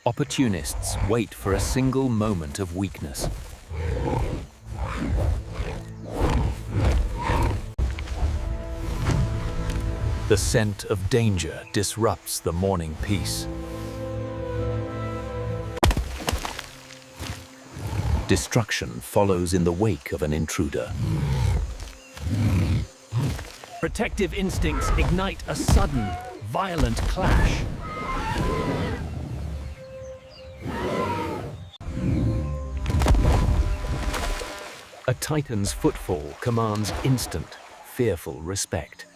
Opportunists wait for a single moment of weakness. The scent of danger disrupts the morning peace. Destruction follows in the wake of an intruder. Protective instincts ignite a sudden, violent clash. A titan's footfall commands instant, fearful respect.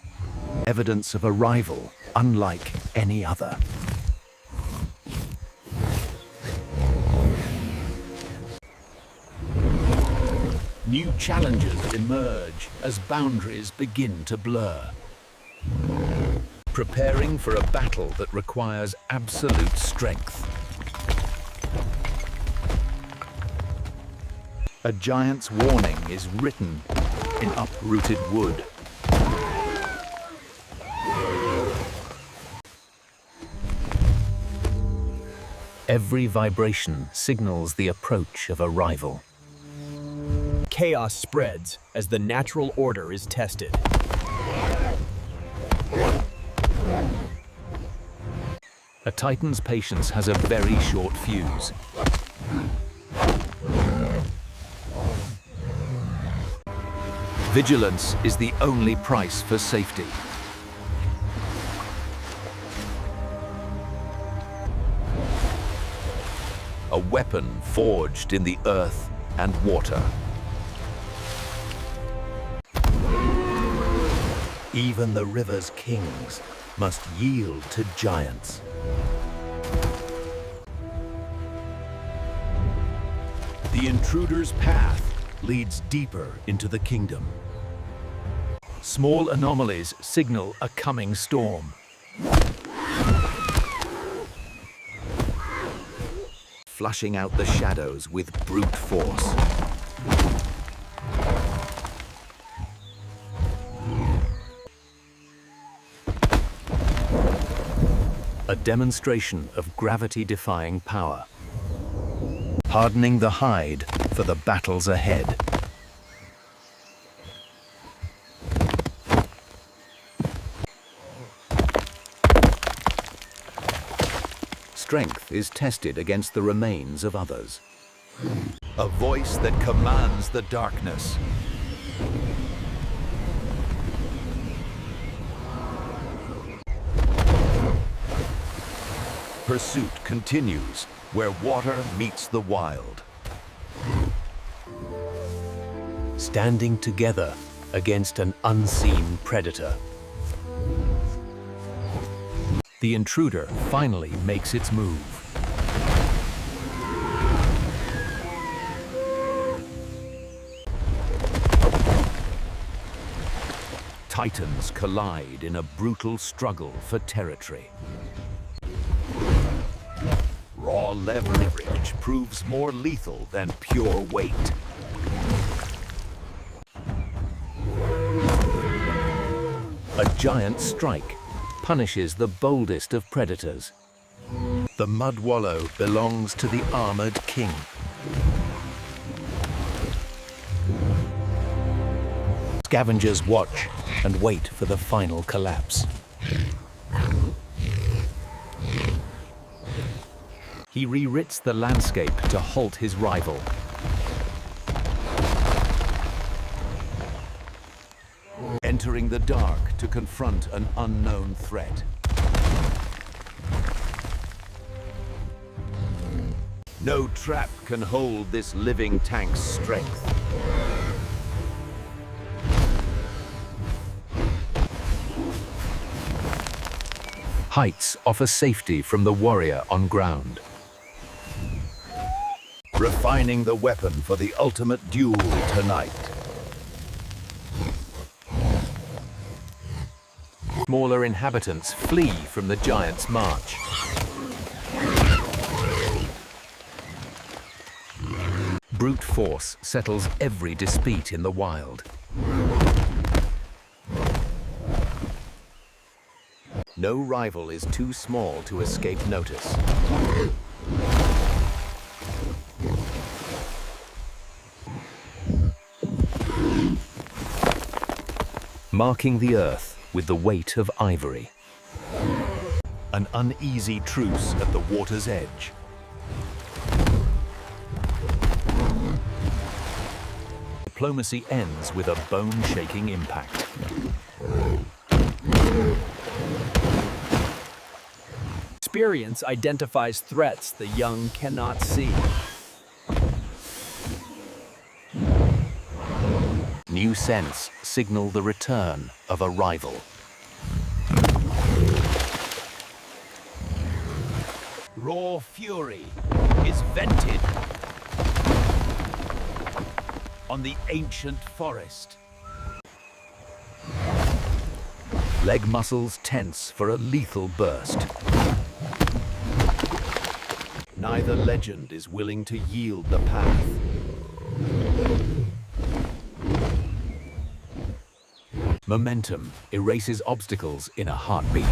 Evidence of arrival unlike any other. New challenges emerge as boundaries begin to blur. Preparing for a battle that requires absolute strength. A giant's warning is written in uprooted wood. Every vibration signals the approach of a rival. Chaos spreads as the natural order is tested. A titan's patience has a very short fuse. Vigilance is the only price for safety. A weapon forged in the earth and water. Even the river's kings must yield to giants. The intruder's path leads deeper into the kingdom. Small anomalies signal a coming storm. Flushing out the shadows with brute force. A demonstration of gravity-defying power. Hardening the hide for the battles ahead. Strength is tested against the remains of others. A voice that commands the darkness. Pursuit continues where water meets the wild. Standing together against an unseen predator. The intruder finally makes its move. Titans collide in a brutal struggle for territory. Raw leverage proves more lethal than pure weight. A giant strike punishes the boldest of predators. The mud wallow belongs to the armored king. Scavengers watch and wait for the final collapse. He rewrites the landscape to halt his rival. Entering the dark to confront an unknown threat. No trap can hold this living tank's strength. Heights offer safety from the warrior on ground. Refining the weapon for the ultimate duel tonight. Smaller inhabitants flee from the giant's march. Brute force settles every dispute in the wild. No rival is too small to escape notice. marking the earth with the weight of ivory. An uneasy truce at the water's edge. Diplomacy ends with a bone-shaking impact. Experience identifies threats the young cannot see. New scents signal the return of a rival. Raw fury is vented on the ancient forest. Leg muscles tense for a lethal burst. Neither legend is willing to yield the path. Momentum erases obstacles in a heartbeat.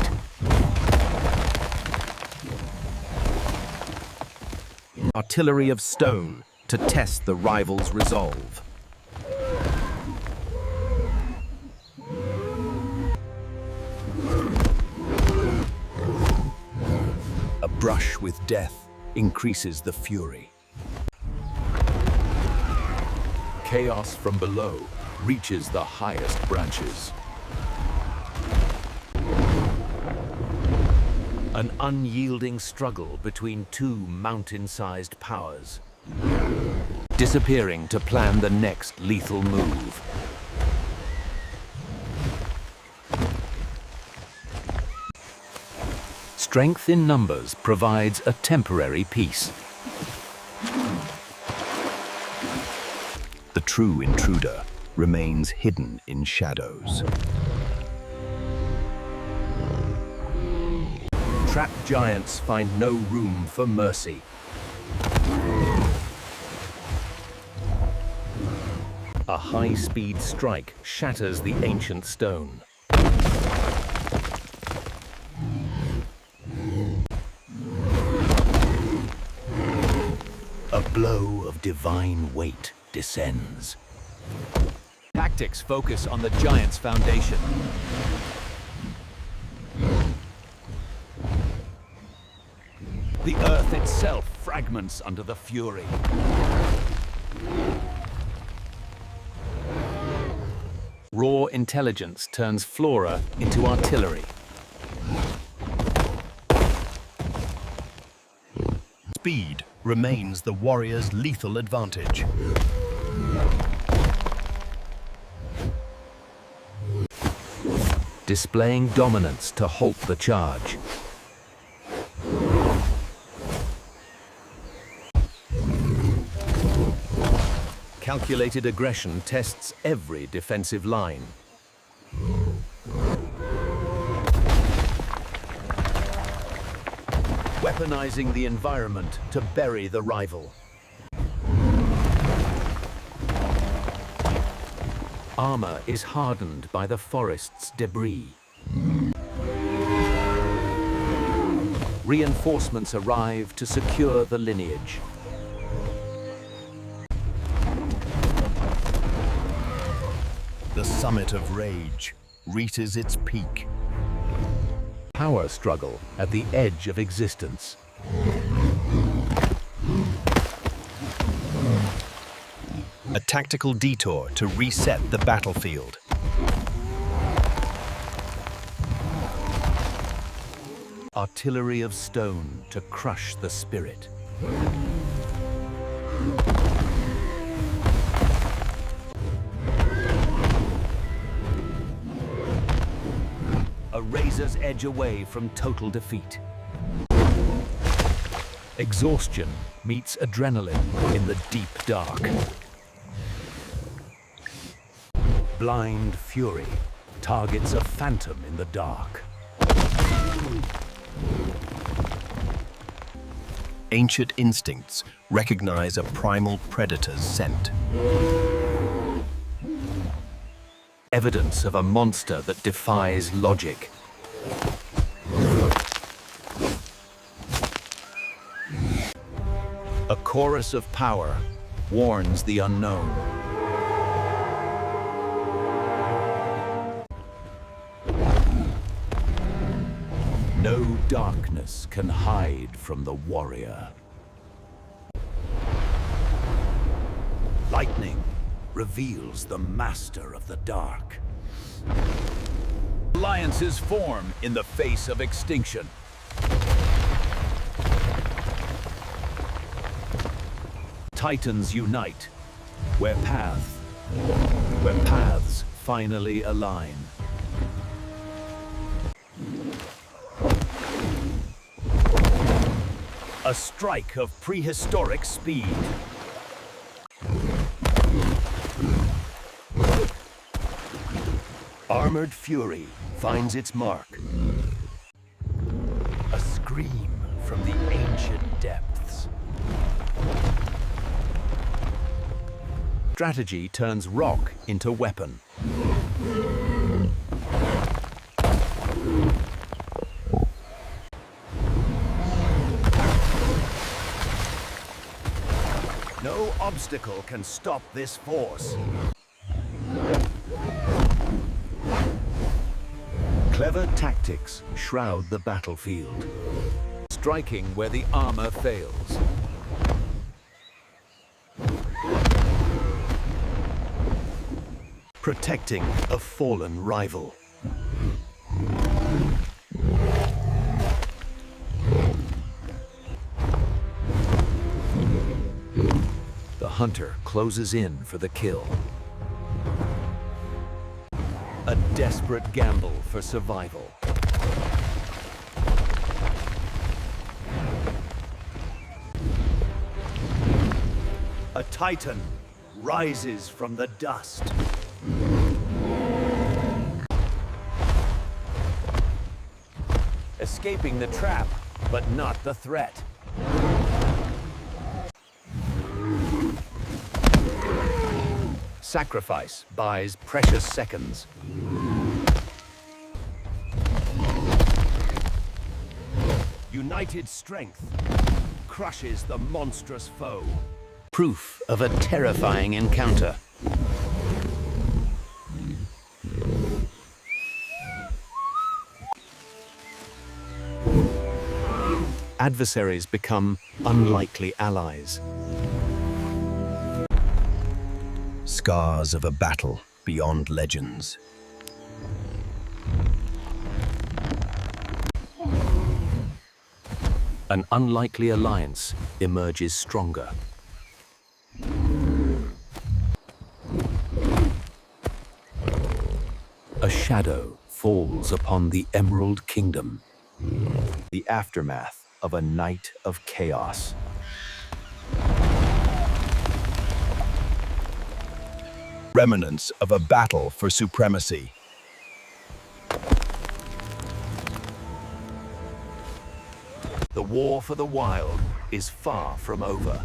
Artillery of stone to test the rival's resolve. A brush with death increases the fury. Chaos from below reaches the highest branches. An unyielding struggle between two mountain-sized powers, disappearing to plan the next lethal move. Strength in numbers provides a temporary peace. The true intruder remains hidden in shadows. Trapped giants find no room for mercy. A high-speed strike shatters the ancient stone. A blow of divine weight descends. Tactics focus on the giant's foundation. The earth itself fragments under the fury. Raw intelligence turns flora into artillery. Speed remains the warrior's lethal advantage. Displaying dominance to halt the charge. Calculated aggression tests every defensive line. Weaponizing the environment to bury the rival. Armor is hardened by the forest's debris. Reinforcements arrive to secure the lineage. The summit of rage reaches its peak. Power struggle at the edge of existence. A tactical detour to reset the battlefield. Artillery of stone to crush the spirit. A razor's edge away from total defeat. Exhaustion meets adrenaline in the deep dark. Blind fury targets a phantom in the dark. Ancient instincts recognize a primal predator's scent. Evidence of a monster that defies logic. A chorus of power warns the unknown. No darkness can hide from the warrior. Lightning reveals the master of the dark. Alliances form in the face of extinction. Titans unite, where paths finally align. A strike of prehistoric speed. Armored fury finds its mark. A scream from the ancient depths. Strategy turns rock into weapon. No obstacle can stop this force. Clever tactics shroud the battlefield, striking where the armor fails. Protecting a fallen rival. The hunter closes in for the kill. A desperate gamble for survival. A titan rises from the dust. Escaping the trap, but not the threat. Sacrifice buys precious seconds. United strength crushes the monstrous foe. Proof of a terrifying encounter. Adversaries become unlikely allies. Scars of a battle beyond legends. An unlikely alliance emerges stronger. A shadow falls upon the Emerald Kingdom. The aftermath of a night of chaos. Remnants of a battle for supremacy. The war for the wild is far from over.